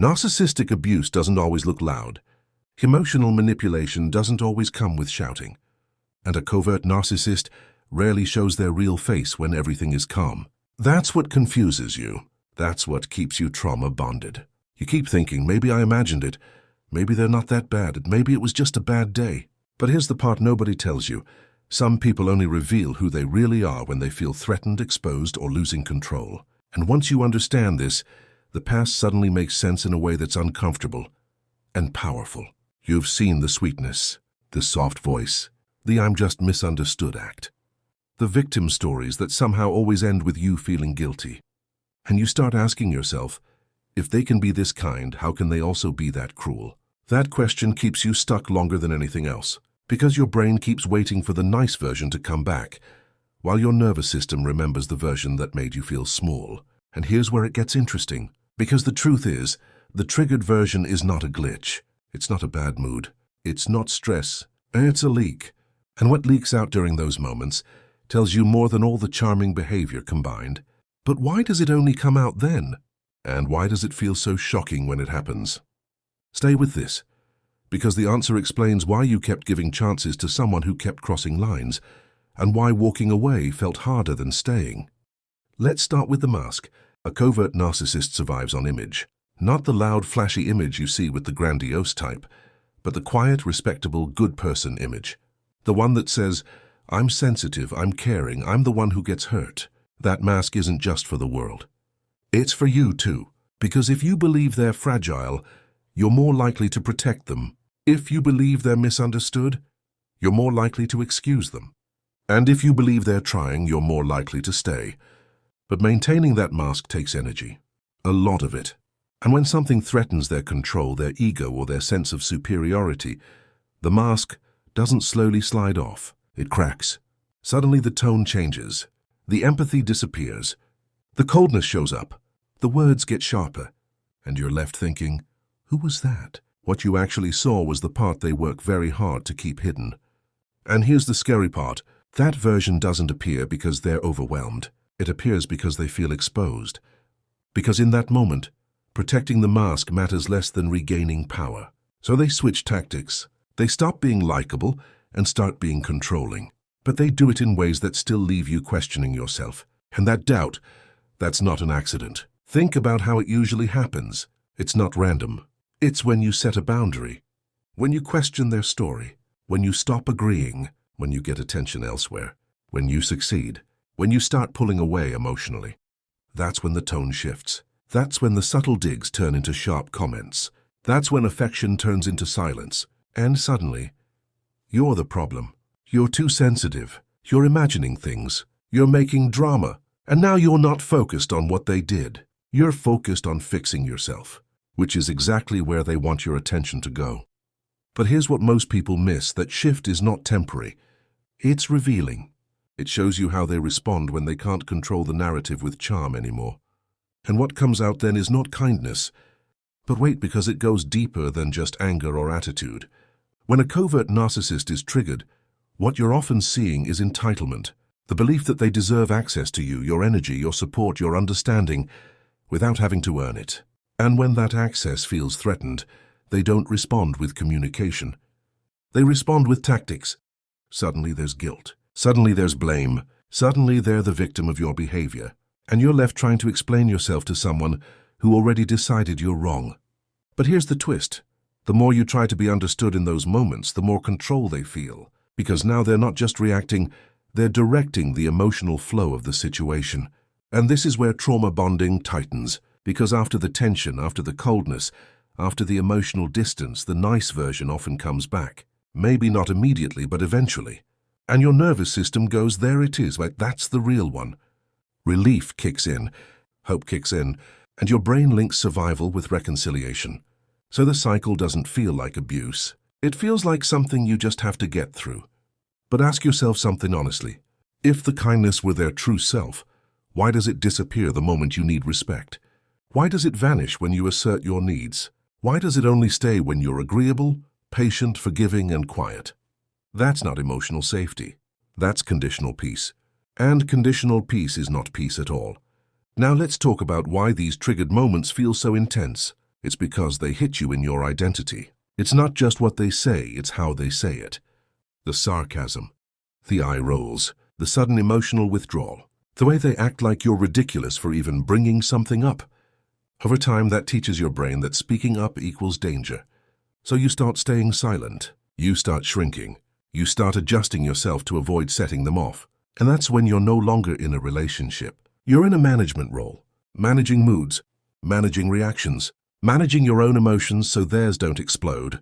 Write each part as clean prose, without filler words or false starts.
Narcissistic abuse doesn't always look loud. Emotional manipulation doesn't always come with shouting. And a covert narcissist rarely shows their real face when everything is calm. That's what confuses you. That's what keeps you trauma-bonded. You keep thinking, maybe I imagined it. Maybe they're not that bad. Maybe it was just a bad day. But here's the part nobody tells you. Some people only reveal who they really are when they feel threatened, exposed, or losing control. And once you understand this, the past suddenly makes sense in a way that's uncomfortable and powerful. You've seen the sweetness, the soft voice, the I'm just misunderstood act. The victim stories that somehow always end with you feeling guilty. And you start asking yourself, if they can be this kind, how can they also be that cruel? That question keeps you stuck longer than anything else, because your brain keeps waiting for the nice version to come back, while your nervous system remembers the version that made you feel small. And here's where it gets interesting, because the truth is, the triggered version is not a glitch. It's not a bad mood. It's not stress. It's a leak. And what leaks out during those moments tells you more than all the charming behavior combined. But why does it only come out then? And why does it feel so shocking when it happens? Stay with this, because the answer explains why you kept giving chances to someone who kept crossing lines, and why walking away felt harder than staying. Let's start with the mask. A covert narcissist survives on image. Not the loud, flashy image you see with the grandiose type, but the quiet, respectable, good person image. The one that says, I'm sensitive, I'm caring, I'm the one who gets hurt. That mask isn't just for the world. It's for you too, because if you believe they're fragile, you're more likely to protect them. If you believe they're misunderstood, you're more likely to excuse them. And if you believe they're trying, you're more likely to stay. But maintaining that mask takes energy. A lot of it. And when something threatens their control, their ego, or their sense of superiority, the mask doesn't slowly slide off. It cracks. Suddenly the tone changes. The empathy disappears. The coldness shows up. The words get sharper. And you're left thinking, who was that? What you actually saw was the part they work very hard to keep hidden. And here's the scary part. That version doesn't appear because they're overwhelmed. It appears because they feel exposed. Because in that moment, protecting the mask matters less than regaining power. So they switch tactics. They stop being likable and start being controlling. But they do it in ways that still leave you questioning yourself. And that doubt, that's not an accident. Think about how it usually happens. It's not random. It's when you set a boundary, when you question their story, when you stop agreeing, when you get attention elsewhere, when you succeed, when you start pulling away emotionally. That's when the tone shifts. That's when the subtle digs turn into sharp comments. That's when affection turns into silence. And suddenly, you're the problem. You're too sensitive. You're imagining things. You're making drama. And now you're not focused on what they did. You're focused on fixing yourself, which is exactly where they want your attention to go. But here's what most people miss. That shift is not temporary. It's revealing. It shows you how they respond when they can't control the narrative with charm anymore. And what comes out then is not kindness. But wait, because it goes deeper than just anger or attitude. When a covert narcissist is triggered, what you're often seeing is entitlement. The belief that they deserve access to you, your energy, your support, your understanding, without having to earn it. And when that access feels threatened, they don't respond with communication. They respond with tactics. Suddenly there's guilt. Suddenly there's blame. Suddenly they're the victim of your behavior. And you're left trying to explain yourself to someone who already decided you're wrong. But here's the twist. The more you try to be understood in those moments, the more control they feel. Because now they're not just reacting, they're directing the emotional flow of the situation. And this is where trauma bonding tightens, because after the tension, after the coldness, after the emotional distance, the nice version often comes back. Maybe not immediately, but eventually. And your nervous system goes, there it is, like that's the real one. Relief kicks in, hope kicks in, and your brain links survival with reconciliation. So the cycle doesn't feel like abuse. It feels like something you just have to get through. But ask yourself something honestly. If the kindness were their true self, why does it disappear the moment you need respect? Why does it vanish when you assert your needs? Why does it only stay when you're agreeable, patient, forgiving, and quiet? That's not emotional safety. That's conditional peace. And conditional peace is not peace at all. Now let's talk about why these triggered moments feel so intense. It's because they hit you in your identity. It's not just what they say, it's how they say it. The sarcasm, the eye rolls, the sudden emotional withdrawal, the way they act like you're ridiculous for even bringing something up. Over time, that teaches your brain that speaking up equals danger. So you start staying silent. You start shrinking. You start adjusting yourself to avoid setting them off. And that's when you're no longer in a relationship. You're in a management role, managing moods, managing reactions, managing your own emotions so theirs don't explode.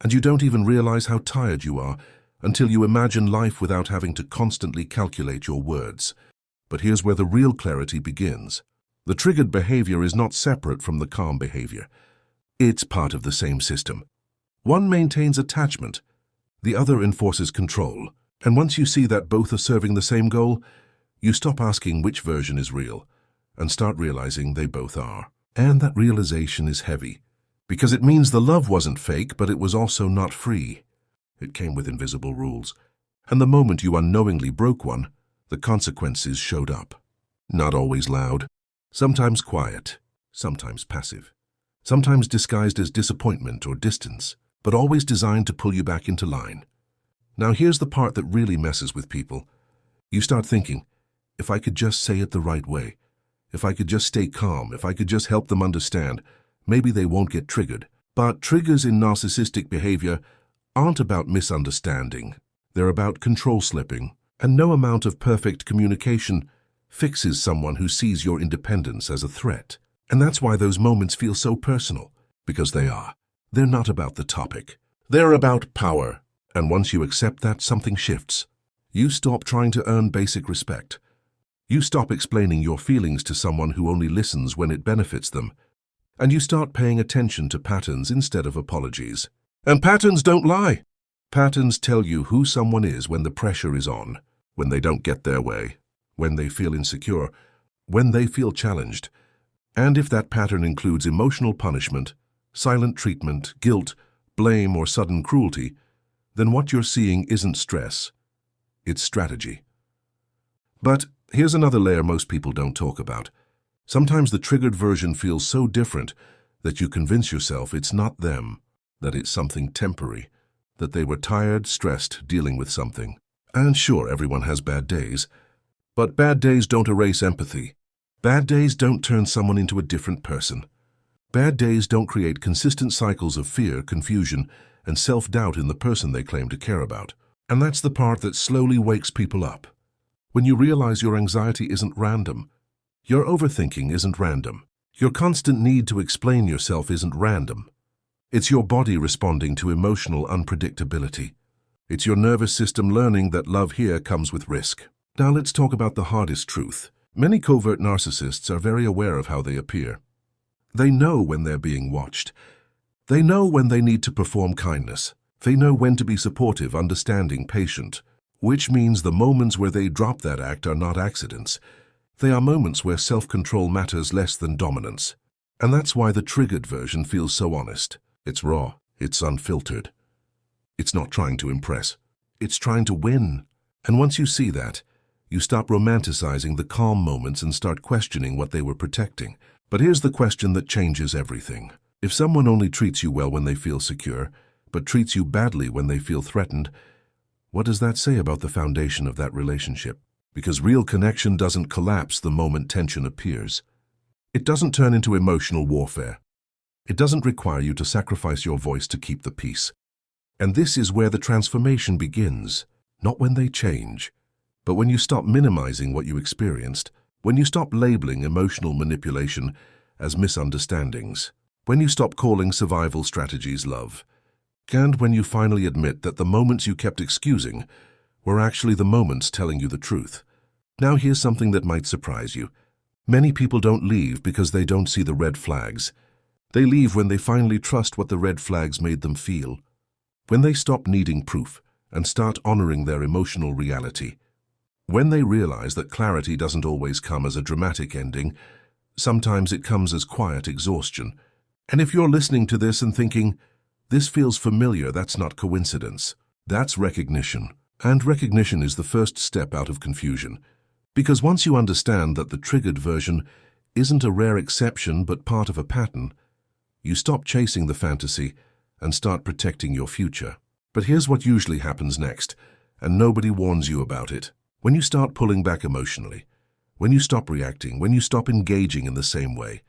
And you don't even realize how tired you are until you imagine life without having to constantly calculate your words. But here's where the real clarity begins. The triggered behavior is not separate from the calm behavior. It's part of the same system. One maintains attachment, the other enforces control. And once you see that both are serving the same goal, you stop asking which version is real and start realizing they both are. And that realization is heavy, because it means the love wasn't fake, but it was also not free. It came with invisible rules. And the moment you unknowingly broke one, the consequences showed up. Not always loud, sometimes quiet, sometimes passive, sometimes disguised as disappointment or distance, but always designed to pull you back into line. Now here's the part that really messes with people. You start thinking, if I could just say it the right way, if I could just stay calm, if I could just help them understand, maybe they won't get triggered. But triggers in narcissistic behavior aren't about misunderstanding. They're about control slipping, and no amount of perfect communication fixes someone who sees your independence as a threat. And that's why those moments feel so personal, because they are. They're not about the topic. They're about power. And once you accept that, something shifts. You stop trying to earn basic respect. You stop explaining your feelings to someone who only listens when it benefits them. And you start paying attention to patterns instead of apologies. And patterns don't lie. Patterns tell you who someone is when the pressure is on, when they don't get their way, when they feel insecure, when they feel challenged. And if that pattern includes emotional punishment, silent treatment, guilt, blame, or sudden cruelty, then what you're seeing isn't stress, it's strategy. But here's another layer most people don't talk about. Sometimes the triggered version feels so different that you convince yourself it's not them, that it's something temporary, that they were tired, stressed, dealing with something. And sure, everyone has bad days, but bad days don't erase empathy. Bad days don't turn someone into a different person. Bad days don't create consistent cycles of fear, confusion, and self-doubt in the person they claim to care about. And that's the part that slowly wakes people up. When you realize your anxiety isn't random, your overthinking isn't random, your constant need to explain yourself isn't random. It's your body responding to emotional unpredictability. It's your nervous system learning that love here comes with risk. Now let's talk about the hardest truth. Many covert narcissists are very aware of how they appear. They know when they're being watched. They know when they need to perform kindness. They know when to be supportive, understanding, patient, which means the moments where they drop that act are not accidents. They are moments where self-control matters less than dominance. And that's why the triggered version feels so honest. It's raw. It's unfiltered. It's not trying to impress. It's trying to win. And once you see that, you stop romanticizing the calm moments and start questioning what they were protecting. But here's the question that changes everything. If someone only treats you well when they feel secure, but treats you badly when they feel threatened, what does that say about the foundation of that relationship? Because real connection doesn't collapse the moment tension appears. It doesn't turn into emotional warfare. It doesn't require you to sacrifice your voice to keep the peace. And this is where the transformation begins, not when they change, but when you stop minimizing what you experienced, when you stop labeling emotional manipulation as misunderstandings, when you stop calling survival strategies love, and when you finally admit that the moments you kept excusing were actually the moments telling you the truth. Now here's something that might surprise you. Many people don't leave because they don't see the red flags. They leave when they finally trust what the red flags made them feel, when they stop needing proof and start honoring their emotional reality, when they realize that clarity doesn't always come as a dramatic ending, sometimes it comes as quiet exhaustion. And if you're listening to this and thinking, this feels familiar, that's not coincidence. That's recognition. And recognition is the first step out of confusion. Because once you understand that the triggered version isn't a rare exception but part of a pattern, You stop chasing the fantasy and start protecting your future. But here's what usually happens next, and nobody warns you about it. When you start pulling back emotionally, when you stop reacting, when you stop engaging in the same way,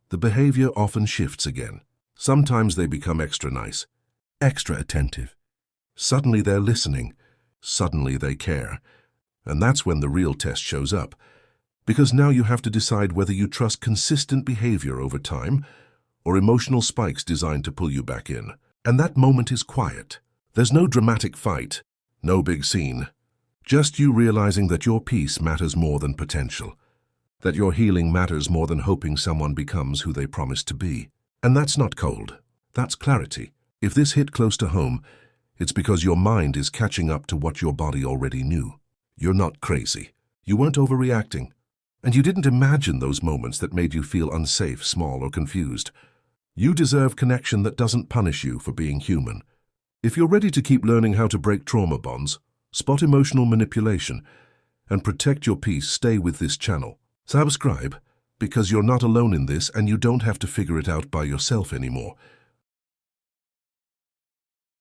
the behavior often shifts again. Sometimes they become extra nice, extra attentive. Suddenly they're listening. Suddenly they care. And that's when the real test shows up. Because now you have to decide whether you trust consistent behavior over time or emotional spikes designed to pull you back in. And that moment is quiet. There's no dramatic fight, no big scene. Just you realizing that your peace matters more than potential, that your healing matters more than hoping someone becomes who they promised to be. And that's not cold. That's clarity. If this hit close to home, it's because your mind is catching up to what your body already knew. You're not crazy. You weren't overreacting. And you didn't imagine those moments that made you feel unsafe, small, or confused. You deserve connection that doesn't punish you for being human. If you're ready to keep learning how to break trauma bonds, spot emotional manipulation, and protect your peace, stay with this channel. Subscribe, because you're not alone in this and you don't have to figure it out by yourself anymore.